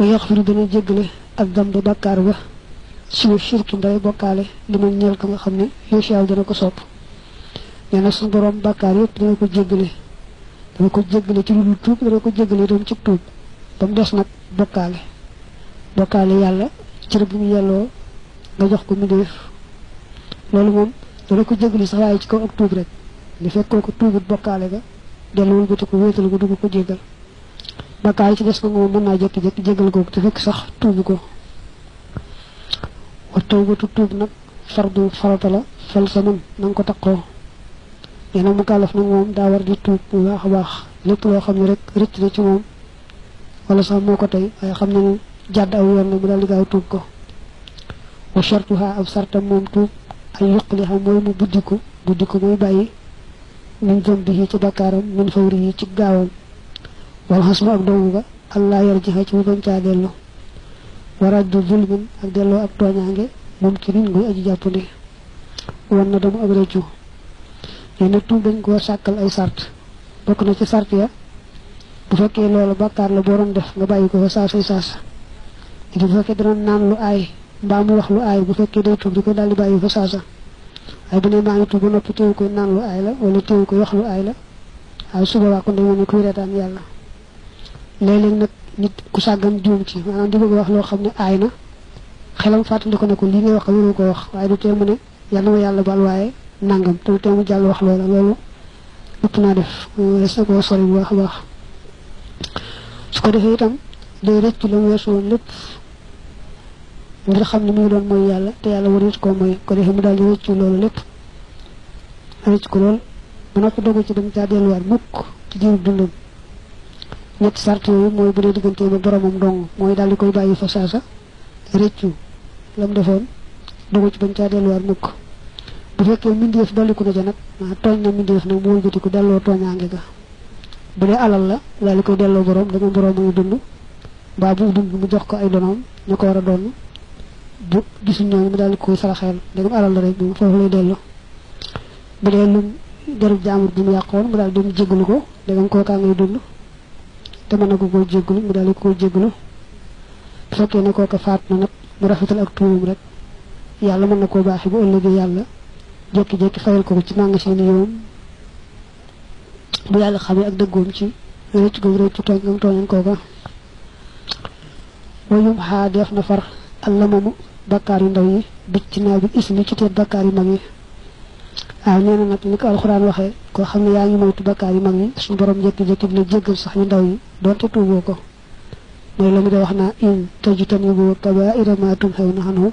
wa yaxfiru dana jéggale ak dambe bàkkaar ba siwa shirki nday bokkaale li man ñeel ko nga xam ne yosaaw dana ko sopp nee na suñu borom bàkkaar yëpp dana ko jéggale ci lu dul tuub dana ko jéggale doon ci tuub ba mu des nag bokkaale yàlla cër bu mu yelloo nga jox ko mu def loolu moom dana ko jéggale sax waaye ci kaw ak tuub rek li fekkoo ko tuubut bokkaale ga delluwul bëti ko wéetal ko dugg ko jéggal bàkkaar yi ci des nag moom mën naa jékki-jékki jéggal ko te fekk sax tuubu ko wa tawbatu tuub nag fardu farata la fal sa man na nga ko taqoo nee na mu kàllaf nag moom daa war di tuub bu baax a baax lépp loo xam ne rek rëcc na ci moom wala sax moo ko tey waaye xam ne ne jàdd aw yoon la mu daal di gaaw tuub ko wa shartuha ab sartam moom tuub ay yuqli xam mooy mu buddi ko mooy bàyyi min zambihi ci bakkaaram min fawrihi ci gaawam wal xasmu ak doomu ba allah yarjiha ci mu bañ caa dellu waraddu zulmin ak delloo ak tooñaange moom ci nit nguy aji jàppandi wan na dama ak rëccu nee tuub dañ koo sàkkal ay sart bokk na ci sart ya bu fekkee loolu bàkkaar la boo doon def nga bàyyi ko fa saasay saasa bu fekkee dana naan lu aay mbaa mu wax lu aay bu fekkee day tuub di ko daal di bàyyi fa saasa waaye bu ne maa ngi tuub ba noppi teewu koy naan lu aay la wala teewu koy wax lu aay la waaye suba waa kon dañoo ne kuy reetaan yàlla léeg-léeg nag nit ku sàggan juum ci maanaam di bëgg wax loo xam ne aay na xelam fàttali ko ne ko lii ngay wax wéru ko wax waaye du tee mu ne yàlla ma yàlla baal waaye nangam te du tee mu jàll wax loola loolu ëpp naa def des na koo sori bu baax a baax su ko defee itam day rëcc la mu weesu woon lépp ngir xam ne mu ngi doon mooy yàlla te yàlla warit koo mooy ko defee mu daal di rëcc loolu lépp rëcc ko lool ba noppi dogu ci dem caa delluwaat mukk ci diiru dundam ñetti sart yooyu mooy bu dee diggante ba boromam dong mooy daal di koy bàyyi fa saasa rëccu la mu defoon dogu ci bañ caa delluwaat mukk bu fekkee mbindeef dolliku na ca nag tooñ na mbindeef nag mu wëlbatiku delloo tooñaange ga bu dee alal la daal di koy delloo borom dama borom muy dund mbaa bu dund mu jox ko ay donoom ñu ko war a doon bu gisuñ ñooñu mu daal di koy saraxeel dagam alal la rek bi foofu lay delloo bu dee lu derub jaamur bi mu yàqoon mu daal dem jéggalu ko dagam kookaa ngay dund te mën na ko koo jéggalu mu daal di ko jéggalu bu fekkee ne kooka faat na nag mu rafetal ak tuubam rek yàlla mën na koo baaxee bu ëllëgee yàlla jékki-jékki fayal ko ci màng seen yoon bu yàlla xamee ak dëggoom ci rëcc googu rëccu tooñ ngam tooñan kooka wayum xaa def na far allamamu bakkaar yu ndaw yi bicc ci naa bi ismi ci teet bakkaar yu mag yi waaw nee na nag ni ko alxuraan waxee koo xam ne yaa ngi moytu bakkaar yu mag yi suñu borom jékki-jékki dina jéggal sax yu ndaw yi doonte tuuboo ko mooy la mu de wax naa in tajtanibu kabaa'ira maa tunhawna anhu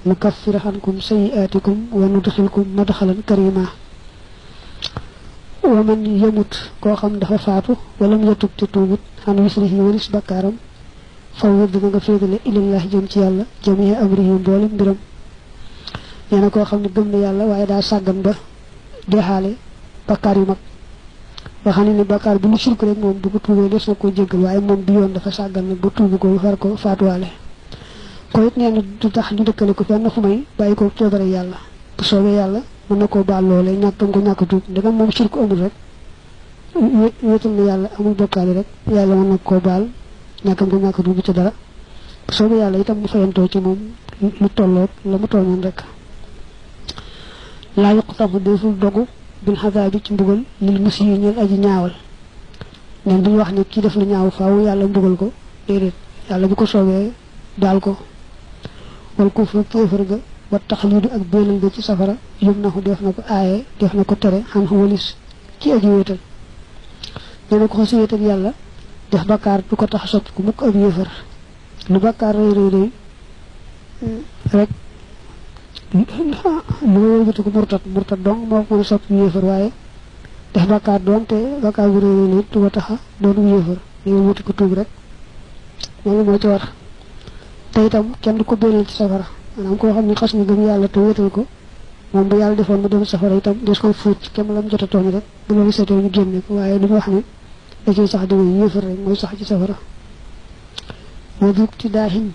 nukaffir ankum sayyi'aatikum wa nudxilkum madxalan karima wa man yamut koo xam dafa faatu wala mu yatub te tuubut xan wisrihi walis bakkaaram faw dina nga féetale ilallahi jëm ci yàlla jamii amrihi mboolem mbiram nee na koo xam ne gëm na yàlla waaye daa sàggan ba deexaale bakkaar yu mag nga xam ne ni bakkaar bu lu shirk rek moom bu ko tuubee des na koo jéggal waaye moom bi yoon dafa sàggan nag ba tuubu ko far ko faatuwaale ko it nee na du tax ñu dëkkale ko fenn fu may bàyyi ko coobare yàlla bu soobee yàlla mën na koo baal loolee ñàkkam ko ñàkk tuub ndegam moom shirk amul rek wéetal na yàlla amul bokkaale rek yàlla mën na koo baal ñàkkam ko ñàkk tuub ci dara bu soobee yàlla itam mu fayantoo ci moom lu tolloog la mu tooñoon rek laa yuqtamu deful dogu bil xadaabi ci mbugal lil musi yi ñeel aji ñaawal neen bu ñu wax ne kii def lu ñaaw faaw yàlla mbugal ko déedéet yàlla bu ko soobee daal ko wal kufru kéefër ga wa taxliidu ak béelal ga ci safara yum na ko def na ko aaye def na ko tere xam walis ci aji wéetal nee na ko xasi wéetal yàlla def bakkaar du ko tax soppi ku mukk ab yéefar lu bakkaar rëy rëy rëy rek lu wëlbati ko murtat dong moo ko mën a soppi yéefar waaye def bakkaar doon te bakkaar bu rëy rëy nit du ko taxa doonu yéefar day wëlbati ko tuub rek loolu moo ci war te itam kenn du ko béelal ci safara maanaam koo xam ne xas na gëm yàlla te wéetal ko moom bu yàlla defoon mu dem safara itam des koy fuut ci kem lam jot a tooñ rek bu loolu seetee ñu génne ko waaye du ñu wax ne da ciy sax di yéefar rek mooy sax ci safara wa duk ti daahin